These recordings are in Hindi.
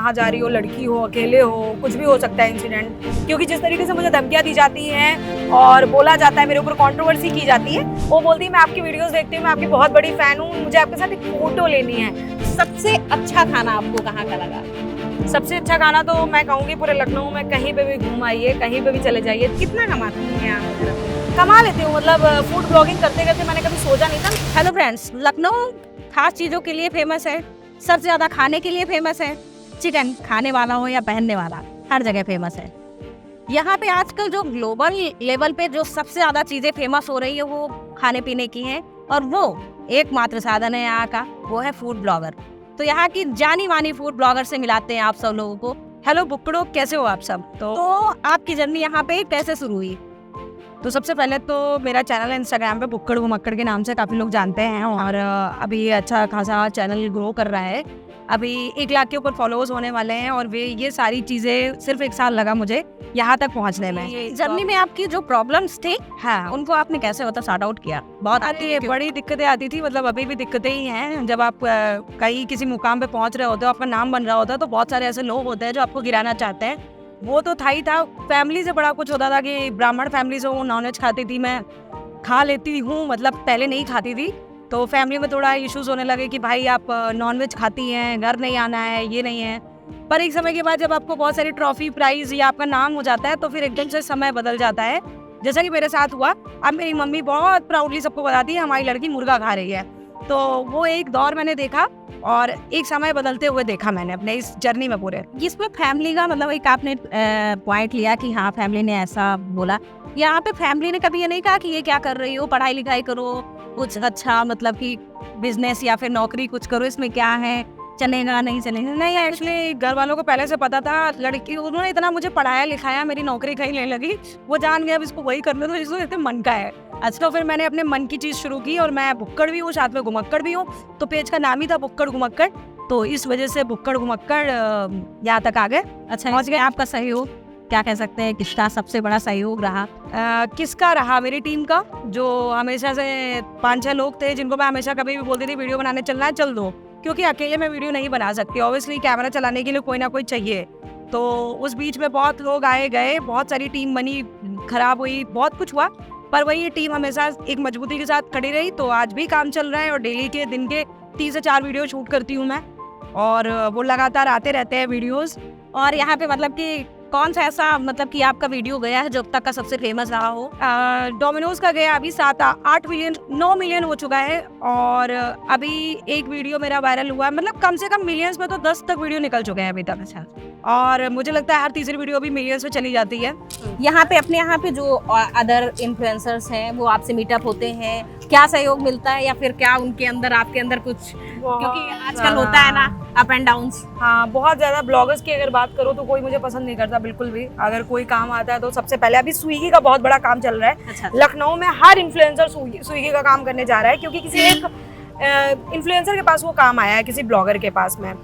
कहाँ जा रही हो, लड़की हो, अकेले हो, कुछ भी हो सकता है इंसिडेंट। क्योंकि जिस तरीके से मुझे धमकियाँ दी जाती हैं और बोला जाता है, मेरे ऊपर कंट्रोवर्सी की जाती है, वो बोलती है मैं आपकी वीडियोस देखती हूँ, मैं आपकी बहुत बड़ी फैन हूँ, मुझे आपके साथ एक फोटो लेनी है। सबसे अच्छा खाना आपको कहाँ का लगा? सबसे अच्छा खाना तो मैं कहूँगी पूरे लखनऊ में कहीं पे भी घूम आइए, कहीं पे भी चले जाइए, कितना कमाती हैं आप? कमा लेती हूँ। मतलब फूड ब्लॉगिंग करते करते मैंने कभी सोचा नहीं था। हेलो फ्रेंड्स, लखनऊ खास चीज़ों के लिए फेमस है, सबसे ज़्यादा खाने के लिए फेमस है। चिकन खाने वाला हो या पहनने वाला, हर जगह फेमस है। यहाँ पे आजकल जो ग्लोबल लेवल पे जो सबसे ज़्यादा चीज़ें फेमस हो रही है वो खाने पीने की हैं, और वो एकमात्र साधन है यहाँ का, वो है फूड ब्लॉगर। तो यहाँ की जानी मानी फूड ब्लॉगर से मिलाते हैं आप सब लोगों को। हेलो बुक्कड़ो, कैसे हो आप सब? तो आपकी जर्नी यहाँ पे कैसे शुरू हुई? तो सबसे पहले तो मेरा चैनल है इंस्टाग्राम पे बुक्कड़ घुमक्कड़ के नाम से काफ़ी लोग जानते हैं, और अभी अच्छा खासा चैनल ग्रो कर रहा है। अभी 1 लाख के ऊपर फॉलोअर्स होने वाले हैं, और ये सारी चीज़ें सिर्फ 1 साल लगा मुझे यहाँ तक पहुँचने में। जर्नी में आपकी जो प्रॉब्लम्स थी, हाँ, उनको आपने कैसे सॉर्ट आउट किया? बहुत आती है, बड़ी दिक्कतें आती थी, मतलब अभी भी दिक्कतें ही हैं। जब आप कहीं किसी मुकाम पे पहुँच रहे होते हो, आपका नाम बन रहा होता है, तो बहुत सारे ऐसे लोग होते हैं जो आपको गिराना चाहते हैं। वो तो था ही था। फैमिली से बड़ा कुछ होता था कि ब्राह्मण फैमिली से हूँ, नॉनवेज खाती थी, मैं खा लेती हूँ, मतलब पहले नहीं खाती थी। तो फैमिली में थोड़ा इश्यूज होने लगे कि भाई आप नॉनवेज खाती हैं, घर नहीं आना है, ये नहीं है। पर एक समय के बाद जब आपको बहुत सारी ट्रॉफी प्राइज या आपका नाम हो जाता है, तो फिर एकदम से समय बदल जाता है, जैसा कि मेरे साथ हुआ। अब मेरी मम्मी बहुत प्राउडली सबको बताती है हमारी लड़की मुर्गा खा रही है। तो वो एक दौर मैंने देखा, और एक समय बदलते हुए देखा मैंने अपने इस जर्नी में पूरे। इसमें फैमिली का मतलब एक आपने पॉइंट लिया कि हाँ फैमिली ने ऐसा बोला, यहाँ पे फैमिली ने कभी ये नहीं कहा कि ये क्या कर रही हो, पढ़ाई लिखाई करो, कुछ अच्छा मतलब कि बिजनेस या फिर नौकरी कुछ करो, इसमें क्या है, चलेगा नहीं चलेगा? नहीं, एक्चुअली घर वालों को पहले से पता था। लड़की उन्होंने इतना मुझे पढ़ाया लिखाया, मेरी नौकरी कहीं नहीं लगी, वो जान गया अब इसको वही करना, तो इसको इतने मन का है। अच्छा, तो फिर मैंने अपने मन की चीज़ शुरू की, और मैं बुक्कड़ भी हूँ, साथ में घुमक्कड़ भी हूँ, तो पेज का नाम ही था बुक्कड़ घुमक्कड़। तो इस वजह से बुक्कड़ घुमक्कड़ यहाँ तक आ गए। अच्छा, पहुँच गए। आपका सहयोग क्या कह सकते हैं, किसका सबसे बड़ा सहयोग रहा? किसका रहा? मेरी टीम का, जो हमेशा से 5-6 लोग थे, जिनको मैं हमेशा कभी भी बोलती थी वीडियो बनाने चलना है चल दो, क्योंकि अकेले मैं वीडियो नहीं बना सकती, ऑब्वियसली कैमरा चलाने के लिए कोई ना कोई चाहिए। तो उस बीच में बहुत लोग आए गए, बहुत सारी टीम बनी, खराब हुई, बहुत कुछ हुआ, पर वही टीम हमेशा एक मजबूती के साथ खड़ी रही। तो आज भी काम चल रहा है, और डेली के दिन के 3 से 4 वीडियो शूट करती हूँ मैं, और वो लगातार आते रहते हैं वीडियोस। और यहाँ पे मतलब कि कौन सा ऐसा मतलब कि आपका वीडियो गया है जो अब तक का सबसे फेमस रहा हो? डोमिनोज का गया अभी 7-8 मिलियन, 9 मिलियन हो चुका है, और अभी एक वीडियो मेरा वायरल हुआ है, मतलब कम से कम मिलियंस में तो 10 तक वीडियो निकल चुके हैं अभी तक। अच्छा, और मुझे लगता है हर तीसरी वीडियो भी मिलियंस में चली जाती है। यहाँ पे अपने यहाँ पे जो अदर इन्फ्लुएंसर्स हैं वो आपसे मीटअप होते हैं, क्या सहयोग मिलता है, या फिर क्या उनके अंदर आपके अंदर कुछ, क्योंकि आजकल होता है ना अप एंड डाउन्स? हाँ, बहुत ज़्यादा। ब्लॉगर्स की अगर बात करो तो कोई मुझे पसंद नहीं करता बिल्कुल भी। अगर कोई काम आता है तो सबसे पहले, अभी स्विगी का बहुत बड़ा काम चल रहा है। अच्छा। लखनऊ में हर इन्फ्लुएंसर स्विगी का काम करने जा रहा है, क्योंकि किसी एक इन्फ्लुएंसर के पास वो काम आया है, किसी ब्लॉगर के पास में।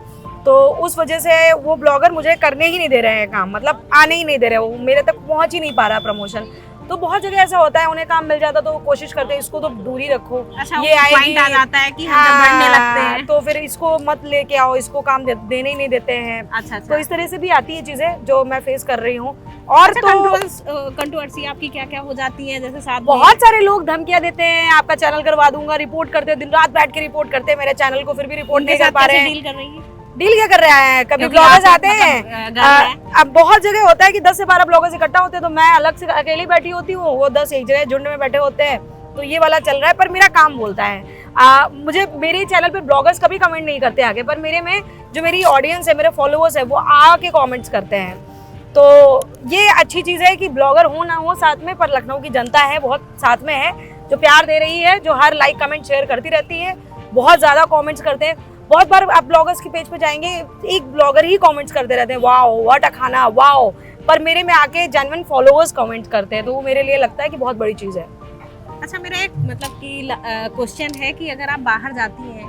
तो उस वजह से वो ब्लॉगर मुझे करने ही नहीं दे रहे हैं काम, मतलब आने ही नहीं दे रहे, वो मेरे तक पहुंच ही नहीं पा रहा प्रमोशन। तो बहुत जगह ऐसा होता है, उन्हें काम मिल जाता तो वो कोशिश करते हैं इसको तो दूर ही रखो। अच्छा, ये आएगी, आ जाता है कि हम जब बढ़ने लगते हैं तो फिर इसको मत लेके आओ, इसको काम देने ही नहीं देते हैं। अच्छा। तो इस तरह से भी आती है चीजें जो मैं फेस कर रही हूँ। और अच्छा, तो कंट्रोवर्सी आपकी क्या क्या हो जाती है? जैसे साथ बहुत सारे लोग धमकियां देते हैं, आपका चैनल करवा दूंगा, रिपोर्ट करते हैं, दिन रात बैठ के रिपोर्ट करते हैं मेरे चैनल को, फिर भी रिपोर्ट नहीं कर पा रहे हैं। डील कर रही है? डील क्या कर रहा है? कभी ब्लॉगर्स आते हैं, अब बहुत जगह होता है कि 10 से 12 ब्लॉगर्स इकट्ठा होते हैं, तो मैं अलग से अकेली बैठी होती हूँ, वो 10 एक जगह झुंड में बैठे होते हैं। तो ये वाला चल रहा है, पर मेरा काम बोलता है। मुझे मेरे चैनल पे ब्लॉगर्स कभी कमेंट नहीं करते आगे, पर मेरे में जो मेरी ऑडियंस है, मेरे फॉलोअर्स है, वो आके कमेंट्स करते हैं। तो ये अच्छी चीज़ है कि ब्लॉगर हो ना हो साथ में, पर लखनऊ की जनता है बहुत साथ में है, जो प्यार दे रही है, जो हर लाइक कमेंट शेयर करती रहती है, बहुत ज़्यादा कमेंट्स करते हैं। बहुत बार आप ब्लॉगर्स के पेज पे जाएंगे, एक ब्लॉगर ही कमेंट्स करते रहते हैं, वाओ व्हाट अ खाना, वाओ, पर मेरे में आके जेन्युइन फॉलोअर्स कमेंट करते हैं, तो वो मेरे लिए लगता है कि बहुत बड़ी चीज़ है। अच्छा, मेरा एक मतलब कि क्वेश्चन है कि अगर आप बाहर जाती हैं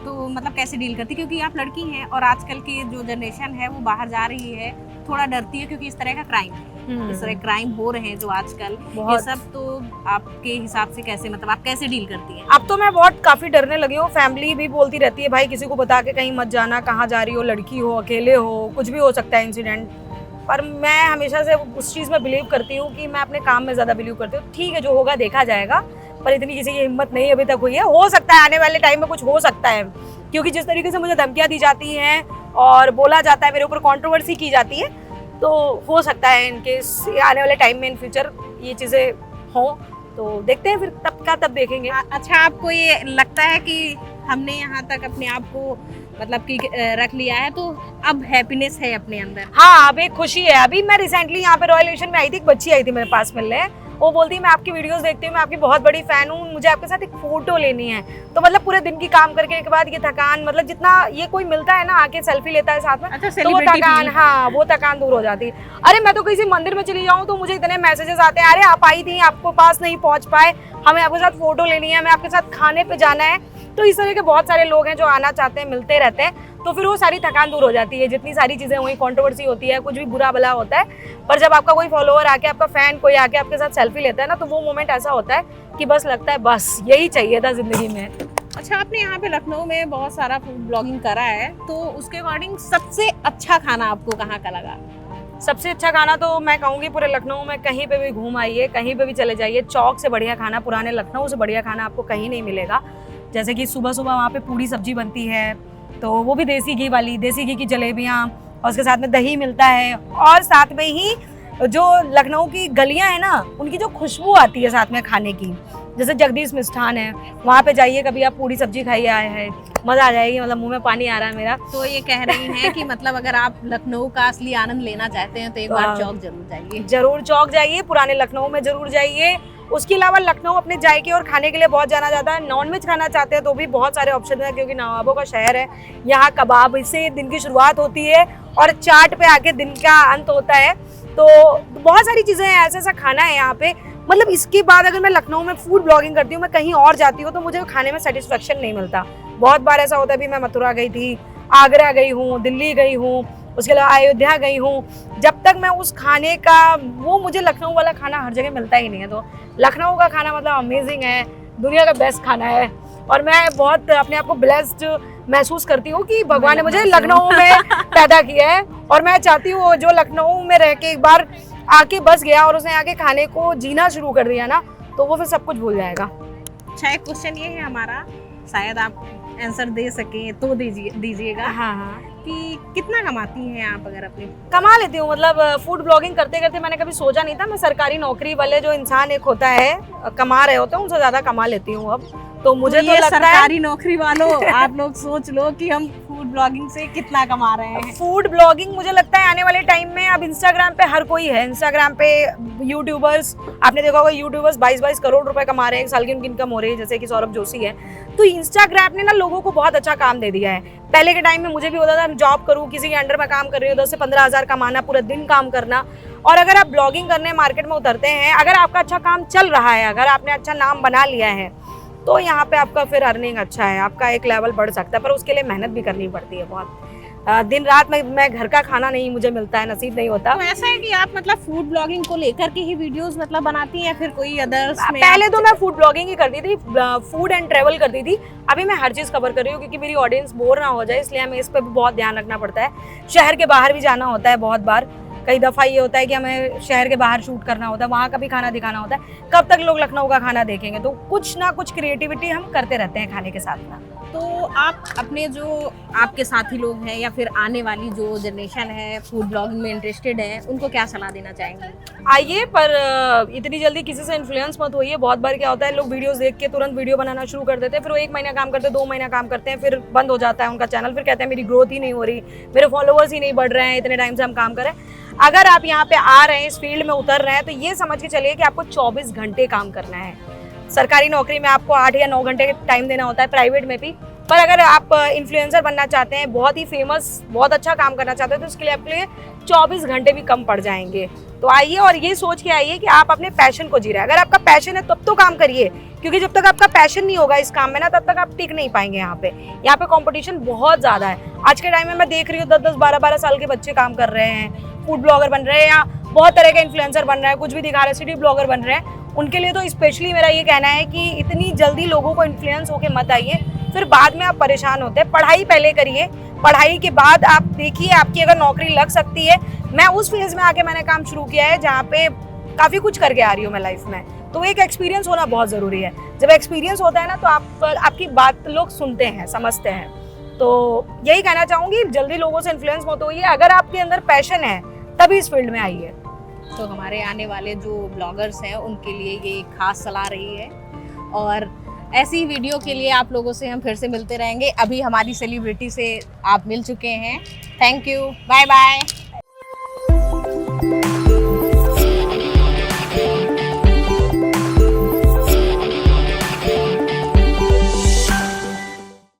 तो मतलब कैसे डील करती, क्योंकि आप लड़की हैं और आजकल की जो जनरेशन है वो बाहर जा रही है, थोड़ा डरती है क्योंकि इस तरह का क्राइम है। इस तरह क्राइम हो रहे हैं जो आजकल, ये बहुत। सब तो आपके हिसाब से कैसे, मतलब आप कैसे डील करती हैं? अब तो मैं बहुत काफी डरने लगी हूँ। फैमिली भी बोलती रहती है भाई किसी को बता के कहीं मत जाना, कहाँ जा रही हो, लड़की हो, अकेले हो, कुछ भी हो सकता है इंसिडेंट। पर मैं हमेशा से उस चीज़ में बिलीव करती हूँ कि मैं अपने काम में ज़्यादा बिलीव करती हूँ। ठीक है, जो होगा देखा जाएगा, पर इतनी किसी की हिम्मत नहीं अभी तक हुई है। हो सकता है आने वाले टाइम में कुछ हो सकता है, क्योंकि जिस तरीके से मुझे धमकियाँ दी जाती हैं और बोला जाता है, मेरे ऊपर कंट्रोवर्सी की जाती है, तो हो सकता है इनके आने वाले टाइम में इन फ्यूचर ये चीज़ें हों। तो देखते हैं फिर, तब का तब देखेंगे। अच्छा, आपको ये लगता है कि हमने यहाँ तक अपने आप को मतलब कि रख लिया है तो अब हैप्पीनेस है अपने अंदर? हाँ, अब एक खुशी है। अभी मैं रिसेंटली यहाँ पे रॉयल एविएशन में आई थी, एक बच्ची आई थी मेरे पास मिलने। वो बोलती है मैं आपकी वीडियोस देखती हूँ, मैं आपकी बहुत बड़ी फैन हूँ, मुझे आपके साथ एक फोटो लेनी है। तो मतलब पूरे दिन की काम करके के बाद ये थकान, मतलब जितना ये कोई मिलता है ना आके सेल्फी लेता है साथ में, अच्छा, तो वो थकान, हाँ वो थकान दूर हो जाती है। अरे मैं तो किसी मंदिर में चली जाऊँ तो मुझे इतने मैसेजेस आते हैं, अरे आप आई थी, आपको पास नहीं पहुंच पाए, हमें आपके साथ फोटो लेनी है, हमें आपके साथ खाने पे जाना है। तो इस तरह के बहुत सारे लोग हैं जो आना चाहते हैं, मिलते रहते हैं, तो फिर वो सारी थकान दूर हो जाती है। जितनी सारी चीजें हुई, कंट्रोवर्सी होती है, कुछ भी बुरा भला होता है, पर जब आपका कोई फॉलोअर आके, आपका फैन कोई आके आपके साथ सेल्फी लेता है ना, तो वो मोमेंट ऐसा होता है कि बस लगता है बस यही चाहिए था जिंदगी में। अच्छा, आपने यहाँ पे लखनऊ में बहुत सारा फूड ब्लॉगिंग करा है, तो उसके अकॉर्डिंग सबसे अच्छा खाना आपको कहाँ का लगा? सबसे अच्छा खाना तो मैं कहूँगी पूरे लखनऊ में कहीं पे भी घूम आइए, कहीं पे भी चले जाइए, चौक से बढ़िया खाना, पुराने लखनऊ से बढ़िया खाना आपको कहीं नहीं मिलेगा। जैसे कि सुबह सुबह वहाँ पे पूड़ी सब्जी बनती है, तो वो भी देसी घी वाली, देसी घी की जलेबियाँ, और उसके साथ में दही मिलता है, और साथ में ही जो लखनऊ की गलियाँ हैं ना, उनकी जो खुशबू आती है साथ में खाने की, जैसे जगदीश मिष्ठान है, वहाँ पे जाइए कभी आप, पूड़ी सब्जी खाइए, आए हैं मज़ा आ जाएगी, मतलब मुंह में पानी आ रहा है मेरा। तो ये कह रही हैं कि मतलब अगर आप लखनऊ का असली आनंद लेना चाहते हैं तो एक बार चौक जरूर जाइए। जरूर चौक जाइए, पुराने लखनऊ में जरूर जाइए। उसके अलावा लखनऊ अपने जायके और खाने के लिए बहुत जाना जाता है। नॉनवेज खाना चाहते हैं तो भी बहुत सारे ऑप्शन हैं, क्योंकि नवाबों का शहर है। यहाँ कबाब से दिन की शुरुआत होती है और चाट पे आके दिन का अंत होता है। तो बहुत सारी चीज़ें हैं, ऐसा ऐसा खाना है यहाँ पे। मतलब इसके बाद अगर मैं लखनऊ में फूड ब्लॉगिंग करती हूँ, मैं कहीं और जाती हूँ, तो मुझे खाने में सेटिस्फेक्शन नहीं मिलता। बहुत बार ऐसा होता है, भी मैं मथुरा गई थी, आगरा गई हूँ, दिल्ली गई हूँ, उसके अलावा अयोध्या गई हूँ, जब तक मैं उस खाने का, वो मुझे लखनऊ वाला खाना हर जगह मिलता ही नहीं है। तो लखनऊ का खाना मतलब अमेजिंग है, दुनिया का बेस्ट खाना है। और मैं बहुत अपने आप को ब्लेस्ड महसूस करती हूँ कि भगवान ने मुझे लखनऊ में पैदा किया है, और मैं चाहती हूँ जो लखनऊ में रह के एक बार आके बस गया और उसने आके खाने को जीना शुरू कर दिया ना, तो वो फिर सब कुछ भूल जाएगा। अच्छा, एक क्वेश्चन ये है हमारा, शायद आप आंसर दे सके तो दीजिएगा। हाँ, कि कितना कमाती हैं आप अगर अपने? कमा लेती हूँ, मतलब फूड ब्लॉगिंग करते करते मैंने कभी सोचा नहीं था। मैं सरकारी नौकरी वाले जो इंसान एक होता है कमा रहे होते हैं, उनसे ज्यादा कमा लेती हूँ अब। तो मुझे तो लगता है सरकारी नौकरी वालों, आप लोग सोच लो कि हम फूड ब्लॉगिंग से कितना कमा रहे हैं। फूड ब्लॉगिंग मुझे लगता है आने वाले टाइम में, अब इंस्टाग्राम पे हर कोई है, इंस्टाग्राम पे यूट्यूबर्स, आपने देखा होगा यूट्यूबर्स 22-22 करोड़ रुपए कमा रहे हैं, एक साल की उनकी इनकम हो रही है, जैसे कि सौरभ जोशी है। तो इंस्टाग्राम ने ना लोगों को बहुत अच्छा काम दे दिया है। पहले के टाइम में मुझे भी होता था, जॉब करूँ, किसी के अंडर में काम कर रही हूँ, 10 से 15 हज़ार कमाना, पूरा दिन काम करना। और अगर आप ब्लॉगिंग करने मार्केट में उतरते हैं, अगर आपका अच्छा काम चल रहा है, अगर आपने अच्छा नाम बना लिया है, तो यहाँ पे आपका फिर अर्निंग अच्छा है, आपका एक लेवल बढ़ सकता है। पर उसके लिए मेहनत भी करनी पड़ती है बहुत। दिन रात में मैं घर का खाना नहीं मुझे मिलता है, नसीब नहीं होता। तो ऐसा है कि आप मतलब फूड ब्लॉगिंग को लेकर के ही वीडियोस मतलब बनाती हैं या फिर कोई अदर्स में? पहले तो मैं फूड ब्लॉगिंग ही करती थी, फूड एंड ट्रेवल करती थी। अभी मैं हर चीज़ कवर कर रही हूँ, क्योंकि मेरी ऑडियंस बोर ना हो जाए, इसलिए हमें इस पर भी बहुत ध्यान रखना पड़ता है। शहर के बाहर भी जाना होता है बहुत बार, कई दफ़ा ये होता है कि हमें शहर के बाहर शूट करना होता है, वहाँ का भी खाना दिखाना होता है। कब तक लोग लखनऊ का खाना देखेंगे? तो कुछ ना कुछ क्रिएटिविटी हम करते रहते हैं खाने के साथ ना। तो आप अपने जो आपके साथी लोग हैं या फिर आने वाली जो जनरेशन है फूड ब्लॉगिंग में इंटरेस्टेड है, उनको क्या सलाह देना चाहेंगे? आइए, पर इतनी जल्दी किसी से इन्फ्लुएंस मत होइए। बहुत बार क्या होता है, लोग वीडियोस देख के तुरंत वीडियो बनाना शुरू कर देते हैं, फिर वो 1 महीना काम करते हैं, 2 महीना काम करते हैं, फिर बंद हो जाता है उनका चैनल। फिर कहते हैं मेरी ग्रोथ ही नहीं हो रही, मेरे फॉलोअर्स ही नहीं बढ़ रहे हैं, इतने टाइम से हम काम कर रहे हैं। अगर आप यहाँ पे आ रहे हैं, इस फील्ड में उतर रहे हैं, तो ये समझ के चलिए कि आपको 24 घंटे काम करना है। सरकारी नौकरी में आपको 8 या 9 घंटे टाइम देना होता है, प्राइवेट में भी। पर अगर आप इन्फ्लुएंसर बनना चाहते हैं, बहुत ही फेमस, बहुत अच्छा काम करना चाहते हैं, तो उसके लिए आपके लिए 24 घंटे भी कम पड़ जाएंगे। तो आइए और ये सोच के आइए कि आप अपने पैशन को जी रहे हैं। अगर आपका पैशन है तब तो काम करिए, क्योंकि जब तक आपका पैशन नहीं होगा इस काम में ना, तब तक आप टिक नहीं पाएंगे। यहाँ पे कंपटीशन बहुत ज़्यादा है। आज के टाइम में मैं देख रही हूँ 10-10, 12-12 साल के बच्चे काम कर रहे हैं, फूड ब्लॉगर बन रहे हैं, या बहुत तरह के इन्फ्लुएंसर बन रहे हैं, कुछ भी दिखा रहे हैं, सिटी ब्लॉगर बन रहे हैं, उनके लिए तो स्पेशली मेरा ये कहना है कि इतनी जल्दी लोगों को इन्फ्लुएंस होके मत आइए, फिर बाद में आप परेशान होते हैं। पढ़ाई पहले करिए, पढ़ाई के बाद आप देखिए आपकी अगर नौकरी लग सकती है। मैं उस फेज में आके मैंने काम शुरू किया है जहाँ पे काफ़ी कुछ करके आ रही हूँ मैं लाइफ में, तो एक एक्सपीरियंस होना बहुत ज़रूरी है। जब एक्सपीरियंस होता है ना तो आपकी बात लोग सुनते हैं, समझते हैं। तो यही कहना चाहूँगी, जल्दी लोगों से इन्फ्लुएंस मत होइए, अगर आपके अंदर पैशन है तभी इस फील्ड में आइए। तो हमारे आने वाले जो ब्लॉगर्स हैं उनके लिए ये खास सलाह रही है, और ऐसी वीडियो के लिए आप लोगों से हम फिर से मिलते रहेंगे। अभी हमारी सेलिब्रिटी से आप मिल चुके हैं। Thank you, bye bye.